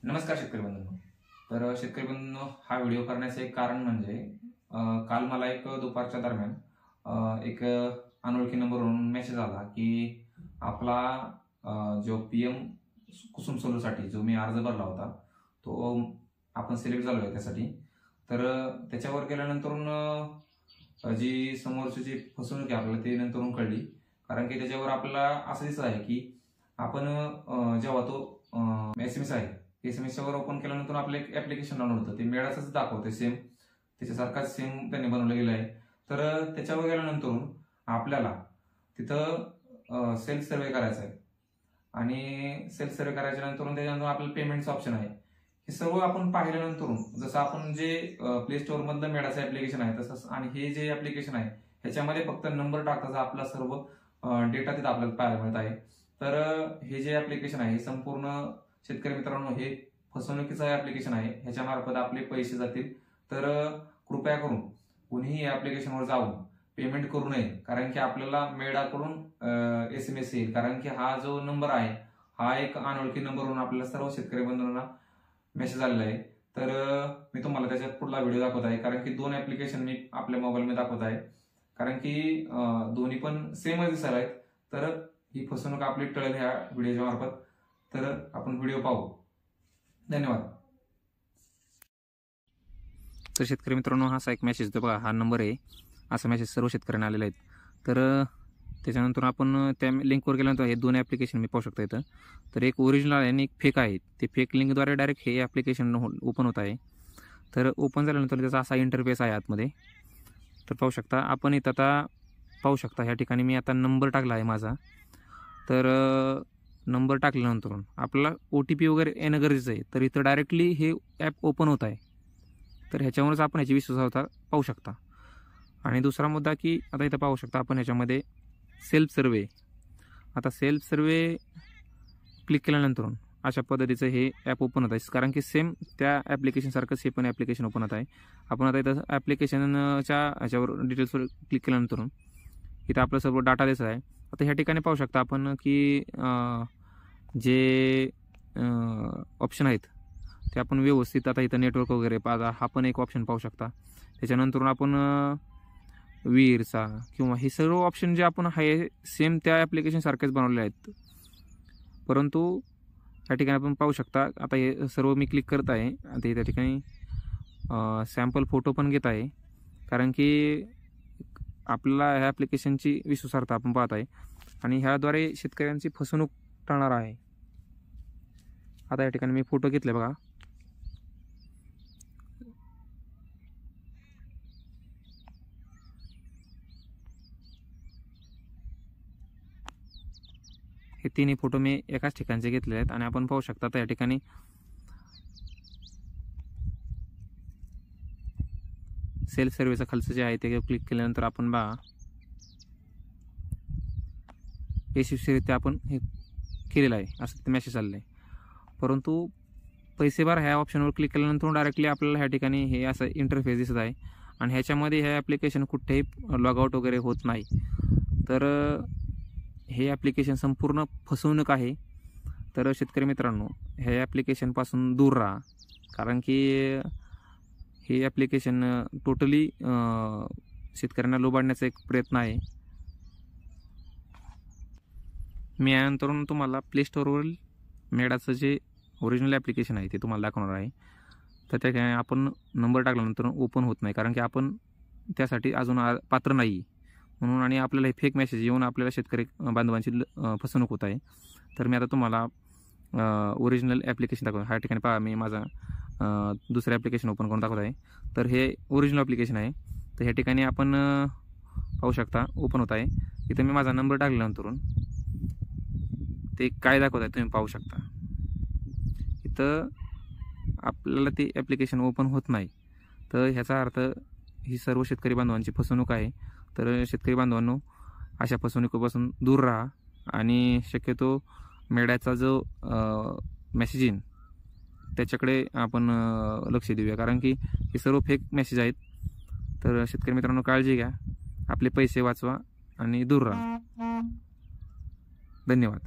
नमस्कार शेतकरी बंधूंनो. तर शेतकरी बंधूंनो, हा व्हिडिओ करण्याचं एक कारण म्हणजे काल मला एक दुपारच्या दरम्यान एक अनोळखी नंबरवरून मेसेज आला की आपला जो PM कुसुम सोलूसाठी जो मी अर्ज भरला होता तो आपण सिलेक्ट झालो आहे त्यासाठी. तर त्याच्यावर गेल्यानंतर जी समोरची जी फसवणूक आहे आपल्याला ते नंतरून कळली. कारण की त्याच्यावर आपल्याला असं दिसत आहे की आपण जेव्हा तो SMS आहे, SMS वर ओपन केल्यानंतर आपलं एक ऍप्लिकेशन डाउनलोड होतं, ते मेळाचंच दाखवते सेम, त्याच्यासारखाच सेम त्यांनी बनवलं गेलं आहे. तर त्याच्यावर गेल्यानंतर आपल्याला तिथं सेल्फ सर्वे करायचा आहे आणि सेल्फ सर्वे करायच्या नंतर त्याच्यानंतर आपल्याला पेमेंटचं ऑप्शन आहे. हे सर्व आपण पाहिल्यानंतर जसं आपण जे प्ले स्टोअर मधलं मेळाचं ऍप्लिकेशन आहे तसंच, आणि हे जे ऍप्लिकेशन आहे ह्याच्यामध्ये फक्त नंबर टाकताचा आपला सर्व डेटा तिथं आपल्याला पाहायला मिळत आहे. तर हे जे ऍप्लिकेशन आहे हे संपूर्ण शेतकरी मित्रांनो हे फसवणुकीचं ऍप्लिकेशन आहे. ह्याच्या मार्फत आपले पैसे जातील. तर कृपया करून कुणीही या ऍप्लिकेशनवर जाऊन पेमेंट करू नये, कारण की आपल्याला मेळाकडून SMS येईल. कारण की हा जो नंबर आहे हा एक अनोळखी नंबरवरून आपल्याला सर्व शेतकरी बंधूंना मेसेज आलेला आहे. तर मी तुम्हाला त्याच्यात पुढला व्हिडिओ दाखवत आहे, कारण की 2 ऍप्लिकेशन मी आपल्या मोबाईलमध्ये दाखवत आहे, कारण की दोन्ही पण सेमच दिसायला आहेत. तर ही फसवणूक आपली टळेल ह्या व्हिडिओच्या मार्फत. तर आपण व्हिडिओ पाहू. धन्यवाद. तर शेतकरी मित्रांनो, हा एक मेसेज तर बघा, हा नंबर आहे, असा मेसेज सर्व शेतकऱ्यांना आलेला आहे. तर त्याच्यानंतर आपण त्या लिंकवर गेल्यानंतर हे 2 ॲप्लिकेशन मी पाहू शकता इथं. तर एक ओरिजिनल आहे आणि एक फेक आहे. ते फेक लिंकद्वारे डायरेक्ट हे ॲप्लिकेशन ओपन होत आहे. तर ओपन झाल्यानंतर त्याचा असा इंटरफेस आहे आतमध्ये. तर पाहू शकता आपण इथं आता पाहू शकता ह्या ठिकाणी मी आता नंबर टाकला आहे माझा. तर नंबर टाकल्यानंतर आपल्याला OTP वगैरे येणं गरजेचं आहे. तर इथं डायरेक्टली हे ॲप ओपन होत आहे. तर ह्याच्यावरच आपण ह्याची विश्वासार्हता पाहू शकता. आणि दुसरा मुद्दा की आता इथं पाहू शकता आपण ह्याच्यामध्ये सेल्फ सर्वे. आता सेल्फ सर्वे क्लिक केल्यानंतर अशा पद्धतीचं हे ॲप ओपन होत आहे, कारण की सेम त्या ॲप्लिकेशनसारखंच हे पण ॲप्लिकेशन ओपन होत आहे. आपण आता इथं ॲप्लिकेशनच्या ह्याच्यावर डिटेल्सवर क्लिक केल्यानंतर इथं आपलं सर्व डाटा दिसत आहे. आता ह्या ठिकाणी पाहू शकता आपण की जे ऑप्शन आहेत ते आपण व्यवस्थित आता इथं नेटवर्क वगैरे पाहा, हा पण एक ऑप्शन पाहू शकता. त्याच्यानंतर आपण विहीरचा किंवा हे सर्व ऑप्शन जे आपण आहे सेम त्या ॲप्लिकेशन सारखेच बनवले आहेत. परंतु या ठिकाणी आपण पाहू शकता आता हे सर्व मी क्लिक करत आहे. आता त्या ठिकाणी सॅम्पल फोटो पण घेत आहे, कारण की आपल्याला ह्या ॲप्लिकेशनची विश्वासार्हता आपण पाहत आहे आणि ह्याद्वारे शेतकऱ्यांची फसवणूक टाळणार आहे. आता या ठिकाणी मी फोटो घेतले बघा. हे 3 फोटो मी एकाच ठिकाणचे घेतले आहेत आणि आपण पाहू शकता आता या ठिकाणी सेल्फ सर्वेचं खालचं जे आहे ते क्लिक केल्यानंतर आपण बघा यशस्वीरित्या आपण हे केलेलं आहे असं ते मेसेज आलेलं आहे. परंतु पैसे भरा ह्या ऑप्शनवर क्लिक केल्यानंतर डायरेक्टली आपल्याला ह्या ठिकाणी हे असं इंटरफेस दिसत आहे आणि ह्याच्यामध्ये हे ॲप्लिकेशन कुठेही लॉगआउट वगैरे होत नाही. तर हे ॲप्लिकेशन संपूर्ण फसवणूक आहे. तर शेतकरी मित्रांनो, ह्या ॲप्लिकेशनपासून दूर राहा, कारण की हे ॲप्लिकेशन टोटली शेतकऱ्यांना लुबाडण्याचा एक प्रयत्न आहे. मी यानंतर तुम्हाला प्ले स्टोअरवरील मेळाचं जे ओरिजिनल ॲप्लिकेशन आहे ते तुम्हाला दाखवणार आहे. तर त्या ठिकाणी आपण नंबर टाकल्यानंतर ओपन होत नाही, कारण की आपण त्यासाठी अजून पात्र नाही म्हणून, आणि आपल्याला हे फेक मेसेज येऊन आपल्याला शेतकरी बांधवांची फसवणूक होत आहे. तर मी आता तुम्हाला ओरिजिनल ॲप्लिकेशन दाखवतो. ह्या ठिकाणी पहा, मी माझा दुसरं ॲप्लिकेशन ओपन करून दाखवत आहे. तर हे ओरिजिनल ॲप्लिकेशन आहे. तर ह्या ठिकाणी आपण पाहू शकता ओपन होत आहे. इथं मी माझा नंबर टाकल्यानंतर ते काय दाखवत आहे तुम्ही पाहू शकता. इथं आपल्याला ते ॲप्लिकेशन ओपन होत नाही. तर ह्याचा अर्थ ही सर्व शेतकरी बांधवांची फसवणूक आहे. तर शेतकरी बांधवांनो, अशा फसवणुकीपासून दूर राहा आणि शक्यतो मेळाचा जो मेसेज येईल त्याच्याकडे आपण लक्ष देऊया, कारण की हे सर्व फेक मेसेज आहेत. तर शेतकरी मित्रांनो, काळजी घ्या, आपले पैसे वाचवा आणि दूर राहा. धन्यवाद.